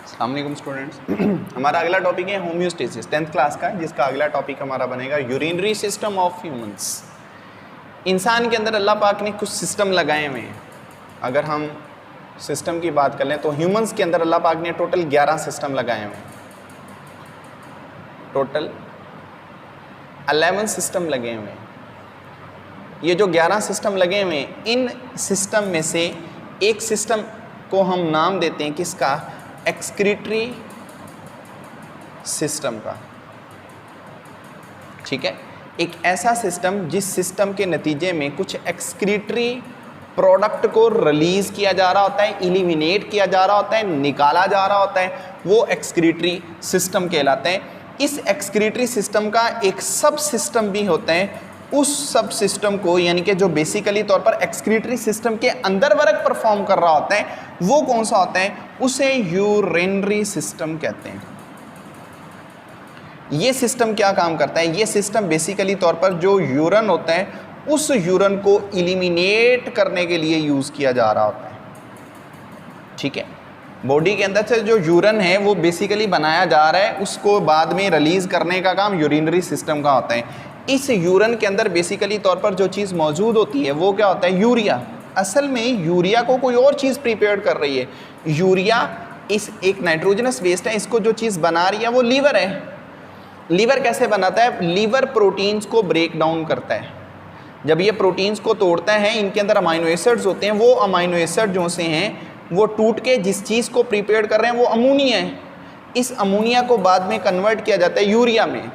अस्सलाम वालेकुम स्टूडेंट्स। हमारा अगला टॉपिक है होम्योस्टेसिस 10th क्लास का, जिसका अगला टॉपिक हमारा बनेगा यूरिनरी सिस्टम ऑफ ह्यूमंस। इंसान के अंदर अल्लाह पाक ने कुछ सिस्टम लगाए हुए हैं। अगर हम सिस्टम की बात कर लें तो ह्यूमंस के अंदर अल्लाह पाक ने टोटल 11 सिस्टम लगाए हुए हैं। टोटल 11 सिस्टम लगे हुए हैं। ये जो 11 सिस्टम लगे हुए हैं, इन सिस्टम में से एक सिस्टम को हम नाम देते हैं किसका? एक्सक्रीटरी सिस्टम का। ठीक है, एक ऐसा सिस्टम जिस सिस्टम के नतीजे में कुछ एक्सक्रीटरी प्रोडक्ट को रिलीज किया जा रहा होता है, इलिमिनेट किया जा रहा होता है, निकाला जा रहा होता है, वो एक्सक्रीटरी सिस्टम कहलाते हैं। इस एक्सक्रीटरी सिस्टम का एक सब सिस्टम भी होता है। उस सब सिस्टम को, यानी कि जो बेसिकली तौर पर एक्सक्रीटरी सिस्टम के अंदर वर्क परफॉर्म कर रहा होता है, वो कौन सा होता है? उसे यूरिनरी सिस्टम कहते हैं। ये सिस्टम क्या काम करता है? ये सिस्टम बेसिकली तौर पर जो यूरिन होता है, उस यूरिन को इलिमिनेट करने के लिए यूज किया जा रहा होता है। ठीक है, बॉडी के अंदर से जो यूरिन है वो बेसिकली बनाया जा रहा है, उसको बाद में रिलीज करने का काम यूरिनरी सिस्टम का होता है। इस यूरिन के अंदर बेसिकली तौर पर जो चीज़ मौजूद होती है वो क्या होता है? यूरिया। असल में यूरिया को कोई और चीज़ प्रिपेयर कर रही है। यूरिया इस एक नाइट्रोजनस वेस्ट है, इसको जो चीज़ बना रही है वो लीवर है। लीवर कैसे बनाता है? लीवर प्रोटीन्स को ब्रेक डाउन करता है। जब ये प्रोटीन्स को तोड़ता है, इनके अंदर अमाइनो एसिड्स होते हैं, वो अमाइनो एसिड जो से हैं वो टूट के जिस चीज़ को प्रिपेयर कर रहे हैं वो अमोनिया है। इस अमोनिया को बाद में कन्वर्ट किया जाता है यूरिया में।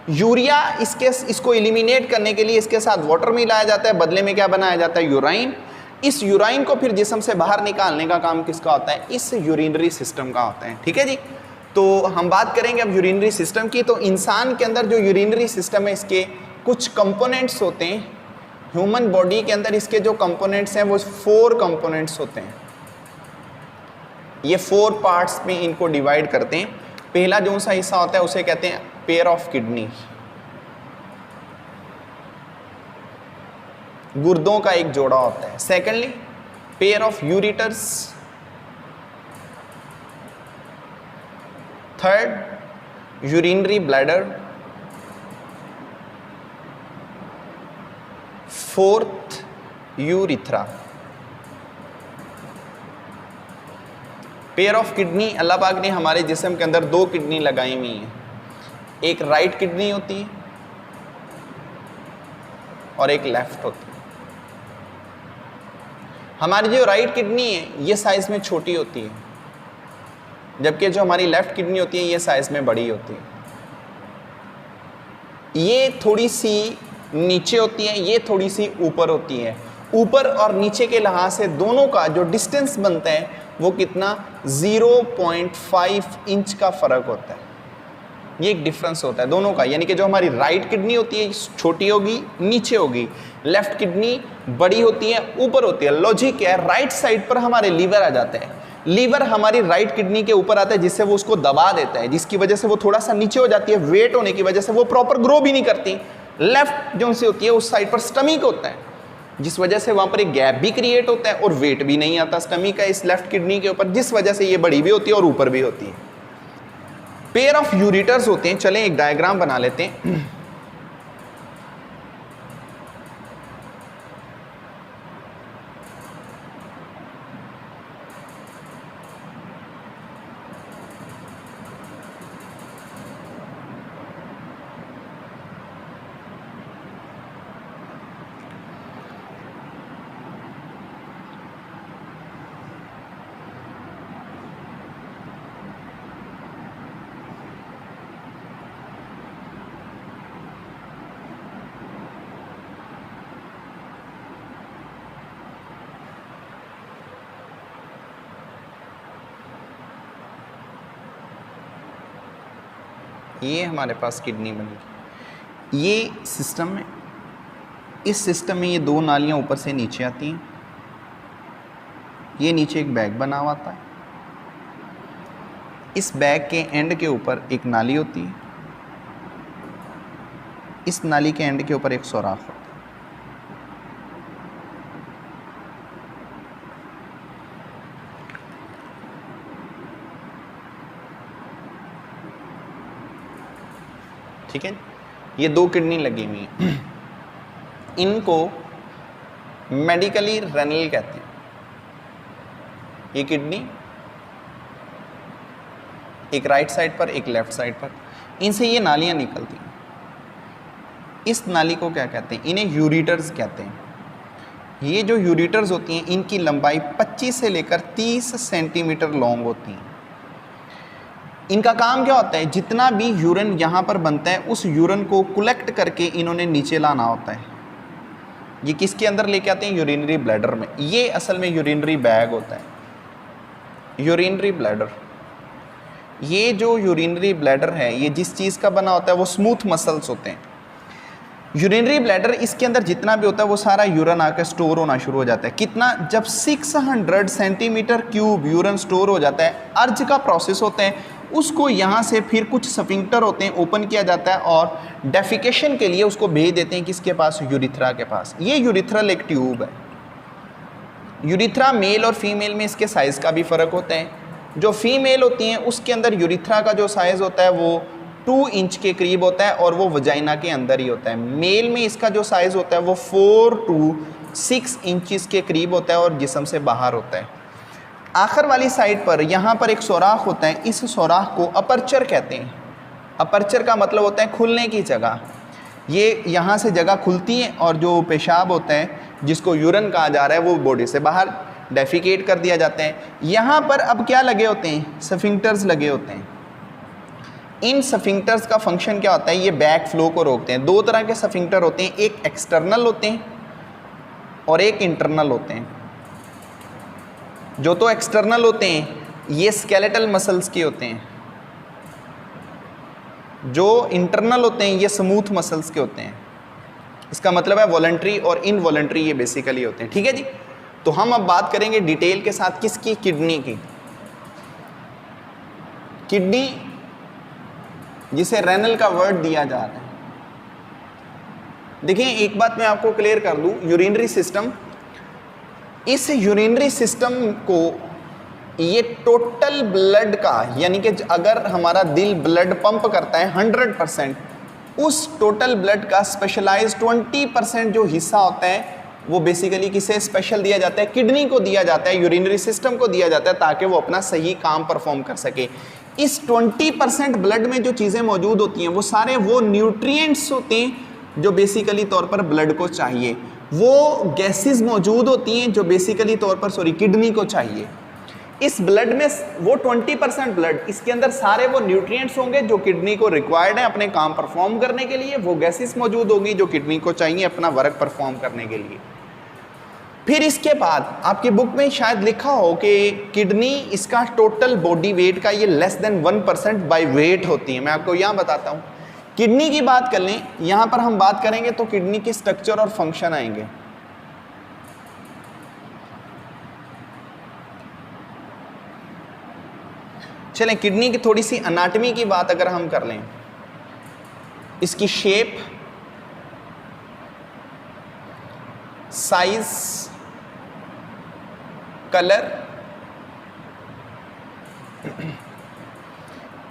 यूरिया इसको एलिमिनेट करने के लिए इसके साथ वाटर मिलाया जाता है, बदले में क्या बनाया जाता है? यूराइन। इस यूराइन को फिर जिस्म से बाहर निकालने का काम किसका होता है? इस यूरिनरी सिस्टम का होता है। ठीक है जी, तो हम बात करेंगे अब यूरिनरी सिस्टम की। तो इंसान के अंदर जो यूरिनरी सिस्टम है, इसके कुछ कंपोनेंट्स होते हैं। ह्यूमन बॉडी के अंदर इसके जो कंपोनेंट्स हैं वो 4 कंपोनेंट्स होते हैं। ये 4 पार्ट्स में इनको डिवाइड करते हैं। पहला जो सा हिस्सा होता है उसे कहते हैं पेयर ऑफ किडनी, गुर्दों का एक जोड़ा होता है। Secondly pair of ureters. Third urinary bladder. Fourth urethra. Pair of kidney, अल्लाह पाक ने हमारे जिस्म के अंदर 2 किडनी लगाई हुई हैं। एक राइट किडनी होती है और एक लेफ्ट होती है। हमारी जो राइट किडनी है ये साइज में छोटी होती है, जबकि जो हमारी लेफ्ट किडनी होती है ये साइज में बड़ी होती है। ये थोड़ी सी नीचे होती है, ये थोड़ी सी ऊपर होती है। ऊपर और नीचे के लिहाज से दोनों का जो डिस्टेंस बनता है वो कितना? 0.5 इंच का फर्क होता है। ये एक डिफरेंस होता है दोनों का, यानी कि जो हमारी राइट किडनी होती है छोटी होगी, नीचे होगी, लेफ्ट किडनी बड़ी होती है, ऊपर होती है। लॉजिक क्या है? राइट साइड पर हमारे लीवर आ जाते हैं। लीवर हमारी राइट किडनी के ऊपर आता है, जिससे वो उसको दबा देता है, जिसकी वजह से वो थोड़ा सा नीचे हो जाती है। वेट होने की वजह से वो प्रॉपर ग्रो भी नहीं करती। लेफ्ट जो से होती है उस साइड पर स्टमक होता है, जिस वजह से वहां पर एक गैप भी क्रिएट होता है और वेट भी नहीं आता स्टमक का इस लेफ्ट किडनी के ऊपर, जिस वजह से ये बड़ी भी होती है और ऊपर भी होती है। पेयर ऑफ यूरिटर्स होते हैं। चलें एक डायग्राम बना लेते हैं। ये हमारे पास किडनी बनेगी। ये सिस्टम है। इस सिस्टम में ये 2 नालियाँ ऊपर से नीचे आती हैं। ये नीचे एक बैग बना हुआ आता है। इस बैग के एंड के ऊपर एक नाली होती है। इस नाली के एंड के ऊपर एक सुराख होता है। ठीक है, ये 2 किडनी लगी हुई हैं, इनको मेडिकली रेनल कहते हैं। ये किडनी एक राइट साइड पर, एक लेफ्ट साइड पर, इनसे ये नालियां निकलती हैं। इस नाली को क्या कहते हैं? इन्हें यूरिटर्स कहते हैं। ये जो यूरिटर्स होती हैं इनकी लंबाई 25 से लेकर 30 सेंटीमीटर लॉन्ग होती हैं। इनका काम क्या होता है? जितना भी यूरिन यहाँ पर बनता है उस यूरिन को कलेक्ट करके इन्होंने नीचे लाना होता है। ये किसके अंदर लेके आते हैं? यूरिनरी ब्लैडर में। ये असल में यूरिनरी बैग होता है, यूरिनरी ब्लैडर। ये जो यूरिनरी ब्लैडर है ये जिस चीज़ का बना होता है वो स्मूथ मसल्स होते हैं। यूरिनरी ब्लैडर, इसके अंदर जितना भी होता है वो सारा यूरिन आकर स्टोर होना शुरू हो जाता है। कितना? जब 600 सेंटीमीटर क्यूब यूरिन स्टोर हो जाता है, अर्ज का प्रोसेस होता है, उसको यहाँ से फिर कुछ स्फिंक्टर होते हैं, ओपन किया जाता है और डेफिकेशन के लिए उसको भेज देते हैं किसके पास? यूरिथ्रा के पास। ये यूरिथ्रल एक ट्यूब है। यूरिथ्रा मेल और फीमेल में इसके साइज़ का भी फ़र्क होता है। जो फीमेल होती हैं उसके अंदर यूरिथ्रा का जो साइज़ होता है वो 2 इंच के करीब होता है और वो वजाइना के अंदर ही होता है। मेल में इसका जो साइज़ होता है वो 4 to 6 इंचज़ के करीब होता है और जिस्म से बाहर होता है। आखिर वाली साइड पर यहाँ पर एक सुराख होता है, इस सुराख को अपर्चर कहते हैं। अपर्चर का मतलब होता है खुलने की जगह। ये यहाँ से जगह खुलती है और जो पेशाब होता है जिसको यूरिन कहा जा रहा है वो बॉडी से बाहर डेफिकेट कर दिया जाता है। यहाँ पर अब क्या लगे होते हैं? स्फिंक्टर्स लगे होते हैं। इन स्फिंक्टर्स का फंक्शन क्या होता है? ये बैक फ्लो को रोकते हैं। 2 तरह के स्फिंक्टर होते हैं, एक एक्सटर्नल होते हैं और एक इंटरनल होते हैं। जो तो एक्सटर्नल होते हैं ये स्केलेटल मसल्स के होते हैं, जो इंटरनल होते हैं ये स्मूथ मसल्स के होते हैं। इसका मतलब है वॉलंटरी और इनवॉलंटरी ये बेसिकली होते हैं। ठीक है जी। तो हम अब बात करेंगे डिटेल के साथ किसकी? किडनी की। किडनी जिसे रेनल का वर्ड दिया जा रहा है। देखिए एक बात मैं आपको क्लियर कर दूं, यूरिनरी सिस्टम, इस यूरिनरी सिस्टम को ये टोटल ब्लड का, यानी कि अगर हमारा दिल ब्लड पंप करता है 100%, उस टोटल ब्लड का स्पेशलाइज 20% जो हिस्सा होता है वो बेसिकली किसे स्पेशल दिया जाता है? किडनी को दिया जाता है, यूरिनरी सिस्टम को दिया जाता है ताकि वो अपना सही काम परफॉर्म कर सके। इस 20% ब्लड में जो चीज़ें मौजूद होती हैं वो सारे वो न्यूट्रिएंट्स होते हैं जो बेसिकली तौर पर ब्लड को चाहिए। वो गैसेस मौजूद होती हैं जो बेसिकली तौर पर किडनी को चाहिए। इस ब्लड में वो 20% ब्लड, इसके अंदर सारे वो न्यूट्रिएंट्स होंगे जो किडनी को रिक्वायर्ड है अपने काम परफॉर्म करने के लिए। वो गैसेस मौजूद होंगी जो किडनी को चाहिए अपना वर्क परफॉर्म करने के लिए। फिर इसके बाद आपकी बुक में शायद लिखा हो कि किडनी इसका टोटल बॉडी वेट का ये लेस देन 1% बाय वेट होती है। मैं आपको यहाँ बताता हूँ। किडनी की बात कर लें, यहाँ पर हम बात करेंगे तो किडनी के स्ट्रक्चर और फंक्शन आएंगे। चलें किडनी की थोड़ी सी अनाटमी की बात अगर हम कर लें, इसकी शेप, साइज, कलर,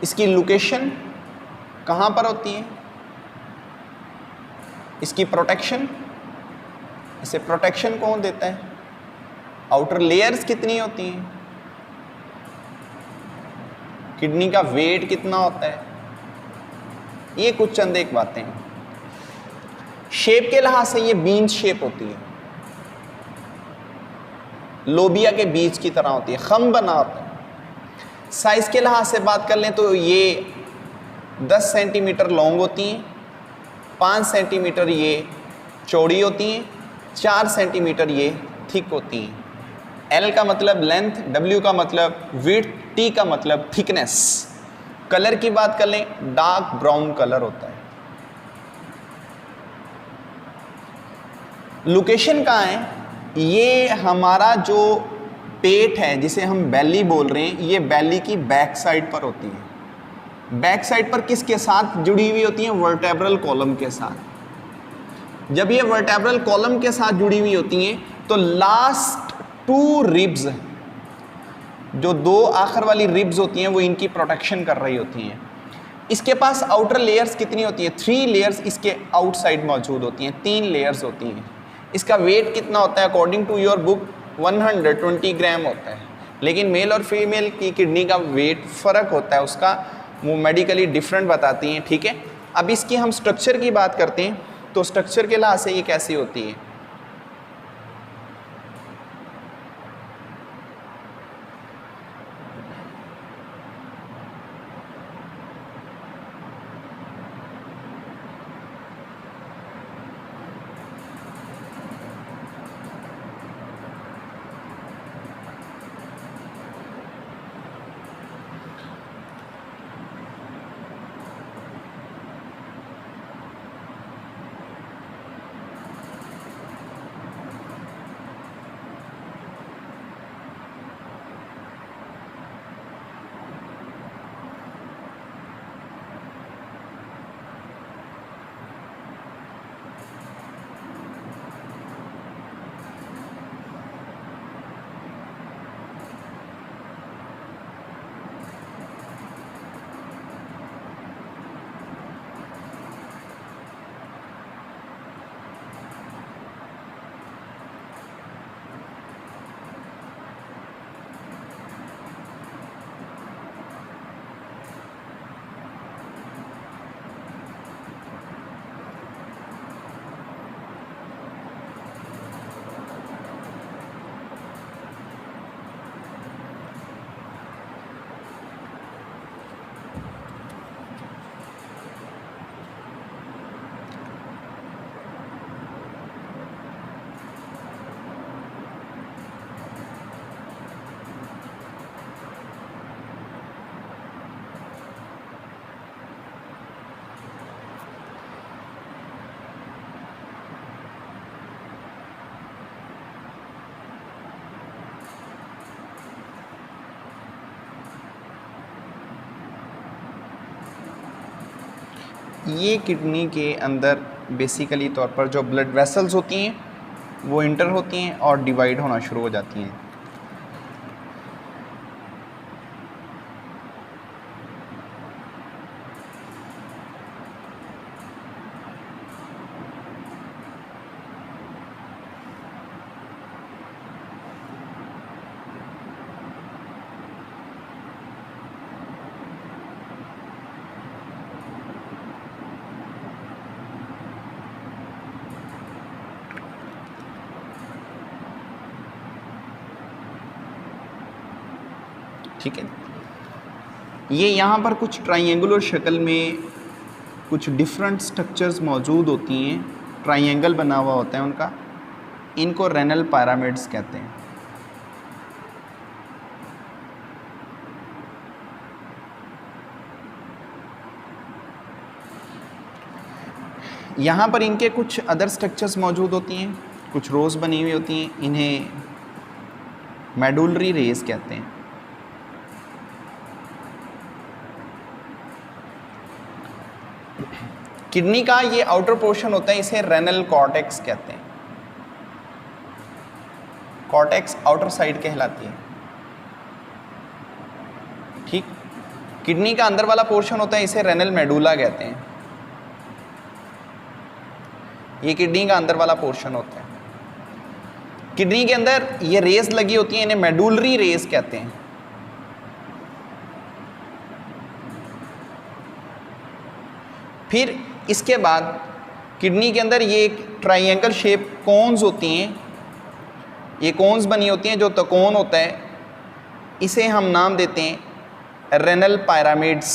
इसकी लोकेशन कहाँ पर होती है, इसकी प्रोटेक्शन, इसे प्रोटेक्शन कौन देता है, आउटर लेयर्स कितनी होती हैं, किडनी का वेट कितना होता है, ये कुछ चंद एक बातें हैं। शेप के लिहाज से ये बीन शेप होती है, लोबिया के बीज की तरह होती है, खम बना होता है। साइज के लिहाज से बात कर लें तो ये 10 सेंटीमीटर लॉन्ग होती हैं, 5 सेंटीमीटर ये चौड़ी होती हैं, 4 सेंटीमीटर ये थिक होती हैं। L का मतलब लेंथ, W का मतलब विड्थ, T का मतलब थिकनेस। कलर की बात कर लें, डार्क ब्राउन कलर होता है। लोकेशन कहाँ है? ये हमारा जो पेट है जिसे हम बेली बोल रहे हैं, ये बेली की बैक साइड पर होती है। बैक साइड पर किसके साथ जुड़ी हुई होती है? वर्टेब्रल कॉलम के साथ। जब ये वर्टेब्रल कॉलम के साथ जुड़ी हुई होती हैं तो लास्ट 2 रिब्स, जो 2 आखिर वाली रिब्स होती हैं वो इनकी प्रोटेक्शन कर रही होती हैं। इसके पास आउटर लेयर्स कितनी होती हैं? 3 लेयर्स इसके आउटसाइड मौजूद होती हैं, 3 लेयर्स होती हैं। इसका वेट कितना होता है? अकॉर्डिंग टू योर बुक 120 ग्राम होता है, लेकिन मेल और फीमेल की किडनी का वेट फ़र्क होता है, उसका वो मेडिकली डिफरेंट बताती हैं, ठीक है। अब इसकी हम स्ट्रक्चर की बात करते हैं, तो स्ट्रक्चर के लिहाज से ये कैसी होती है? ये किडनी के अंदर बेसिकली तौर पर जो ब्लड वेसल्स होती हैं वो इंटर होती हैं और डिवाइड होना शुरू हो जाती हैं। ठीक है, ये यहाँ पर कुछ ट्राइंगुलर शक्ल में कुछ डिफरेंट स्ट्रक्चर्स मौजूद होती हैं, ट्राइंगल बना हुआ होता है उनका, इनको रेनल पिरामिड्स कहते हैं। यहाँ पर इनके कुछ अदर स्ट्रक्चर्स मौजूद होती हैं, कुछ रोज बनी हुई होती हैं, इन्हें मेडुलरी रेज कहते हैं। किडनी का ये आउटर पोर्शन होता है, इसे रेनल कॉर्टेक्स कहते हैं। कॉर्टेक्स आउटर साइड कहलाती है, ठीक। किडनी का अंदर वाला पोर्शन होता है, इसे रेनल मेडुला कहते हैं। ये किडनी का अंदर वाला पोर्शन होता है। किडनी के अंदर ये रेस लगी होती है, इन्हें मेडुलरी रेस कहते हैं। फिर इसके बाद किडनी के अंदर ये एक ट्राइंगल शेप कोन्स होती हैं, ये कोन्स बनी होती हैं, जो तकोन होता है, इसे हम नाम देते हैं रेनल पिरामिड्स।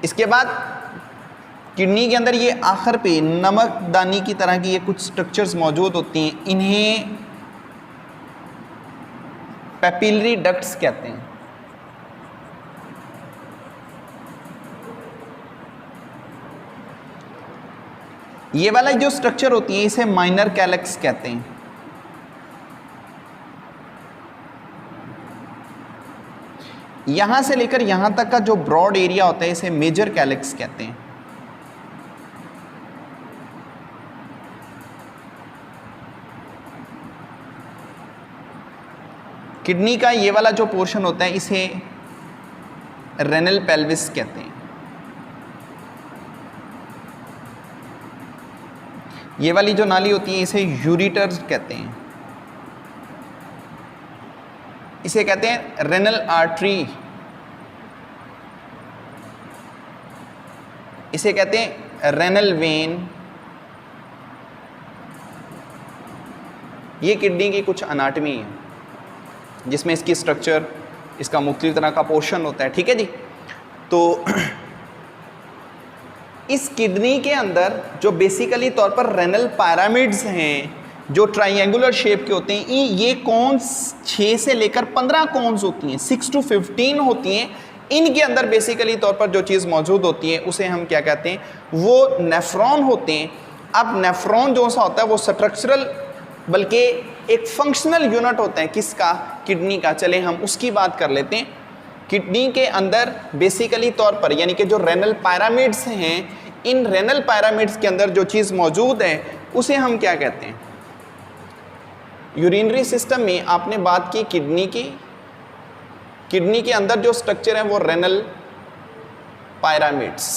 इसके बाद किडनी के अंदर ये आखिर पे नमकदानी की तरह की ये कुछ स्ट्रक्चर्स मौजूद होती हैं, इन्हें पैपिलरी डक्ट्स कहते हैं। ये वाला जो स्ट्रक्चर होती है इसे माइनर कैलेक्स कहते हैं। यहां से लेकर यहां तक का जो ब्रॉड एरिया होता है इसे मेजर कैलेक्स कहते हैं। किडनी का ये वाला जो पोर्शन होता है इसे रेनल पेल्विस कहते हैं। ये वाली जो नाली होती है इसे यूरिटर कहते हैं। इसे कहते हैं रेनल आर्टरी, इसे कहते हैं रेनल वेन। ये किडनी की कुछ अनाटमी है जिसमें इसकी स्ट्रक्चर, इसका मुख्तलिफ तरह का पोर्शन होता है, ठीक है जी। तो इस किडनी के अंदर जो बेसिकली तौर पर रेनल पिरामिड्स हैं जो ट्राइंगुलर शेप के होते हैं, ये कॉन्स 6 से लेकर 15 कॉन्स होती हैं, 6 to 15 होती हैं। इनके अंदर बेसिकली तौर पर जो चीज़ मौजूद होती है उसे हम क्या कहते हैं, वो नेफ्रॉन होते हैं। अब नेफ्रॉन जो सा होता है वो स्ट्रक्चरल बल्कि एक फंक्शनल यूनिट होता है, किसका, किडनी का। चले हम उसकी बात कर लेते हैं। किडनी के अंदर बेसिकली तौर पर यानी कि जो रेनल पिरामिड्स हैं, इन रेनल पिरामिड्स के अंदर जो चीज़ मौजूद है उसे हम क्या कहते हैं। यूरिनरी सिस्टम में आपने बात की किडनी की, किडनी के अंदर जो स्ट्रक्चर है वो रेनल पिरामिड्स।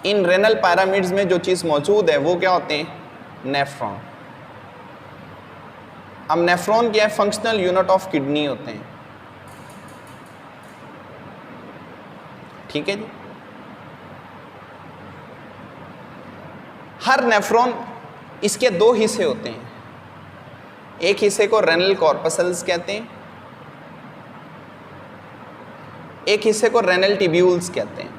इन रेनल पिरामिड्स में जो चीज़ मौजूद है वो क्या होते हैं, नेफ्रॉन। अब नेफ्रॉन क्या है, फंक्शनल यूनिट ऑफ किडनी होते हैं, ठीक है जी। हर नेफ्रॉन, इसके 2 हिस्से होते हैं, एक हिस्से को रेनल कॉर्पसल्स कहते हैं, एक हिस्से को रेनल टिब्यूल्स कहते हैं।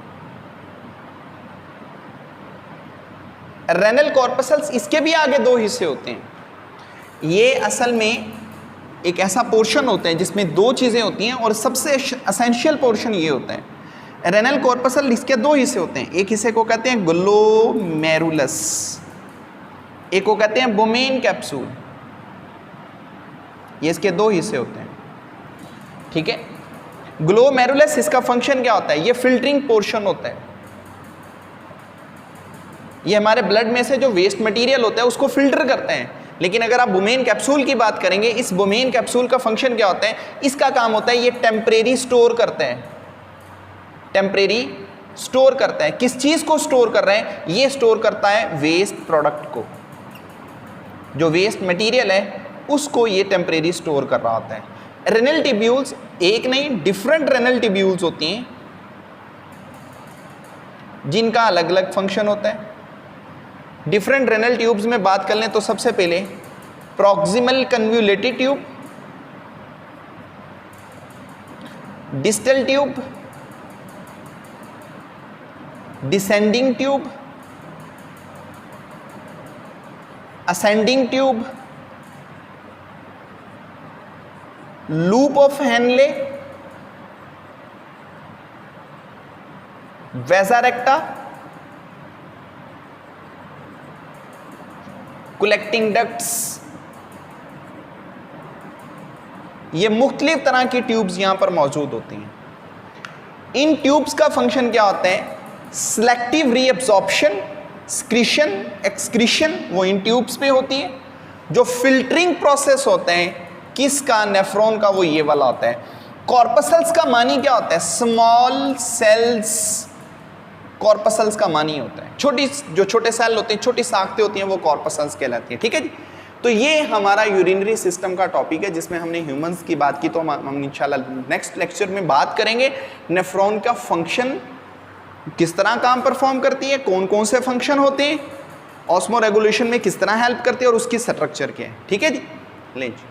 रेनल कॉर्पसल्स, इसके भी आगे 2 हिस्से होते हैं। ये असल में एक ऐसा पोर्शन होता है जिसमें 2 चीज़ें होती हैं और सबसे एसेंशियल पोर्शन ये होता है। रेनल कॉर्पसल, इसके 2 हिस्से होते हैं, एक हिस्से को कहते हैं ग्लोमेरुलस, एक को कहते हैं बोमेन कैप्सूल। ये इसके 2 हिस्से होते हैं, ठीक है। ग्लोमेरुलस, इसका फंक्शन क्या होता है, ये फिल्टरिंग पोर्शन होता है। ये हमारे ब्लड में से जो वेस्ट मटेरियल होता है उसको फिल्टर करते हैं। लेकिन अगर आप बोमेन कैप्सूल की बात करेंगे, इस बोमेन कैप्सूल का फंक्शन क्या होता है, इसका काम होता है ये टेम्परेरी स्टोर करता है, टेम्परेरी स्टोर करता है। किस चीज़ को स्टोर कर रहे हैं, ये स्टोर करता है वेस्ट प्रोडक्ट को, जो वेस्ट मटेरियल है उसको ये टेम्परेरी स्टोर कर रहा होता है। रेनल टिब्यूल्स, एक नहीं डिफरेंट रेनल टिब्यूल्स होती हैं जिनका अलग अलग फंक्शन होता है। डिफरेंट रेनल ट्यूब्स में बात कर लें तो सबसे पहले proximal convoluted tube, distal tube, descending tube, ascending tube, loop of Henle, वैसा रेक्टा, कलेक्टिंग डक्ट्स। ये मुख्तलिफ तरह की ट्यूब्स यहां पर मौजूद होती हैं। इन ट्यूब्स का फंक्शन क्या होता है, सिलेक्टिव रीअब्सॉर्प्शन, स्क्रीशन, एक्सक्रीशन, वो इन ट्यूब्स पे होती है। जो फिल्टरिंग प्रोसेस होते हैं किसका, नेफ्रॉन का, वो ये वाला होता है। कॉर्पसल्स का मानी क्या होता है, स्मॉल सेल्स। कॉर्पसल्स का मानी होता है छोटी, जो छोटे सेल होते हैं, छोटी साख्तें होती हैं, वो कॉर्पसल्स कहलाती हैं, ठीक है जी। तो ये हमारा यूरिनरी सिस्टम का टॉपिक है जिसमें हमने ह्यूमंस की बात की। तो हम इंशाल्लाह नेक्स्ट लेक्चर में बात करेंगे नेफ्रॉन का फंक्शन किस तरह काम परफॉर्म करती है, कौन कौन से फंक्शन होते हैं, ऑस्मो रेगुलेशन में किस तरह हेल्प करती है और उसकी स्ट्रक्चर क्या है, ठीक है जी। लें जी।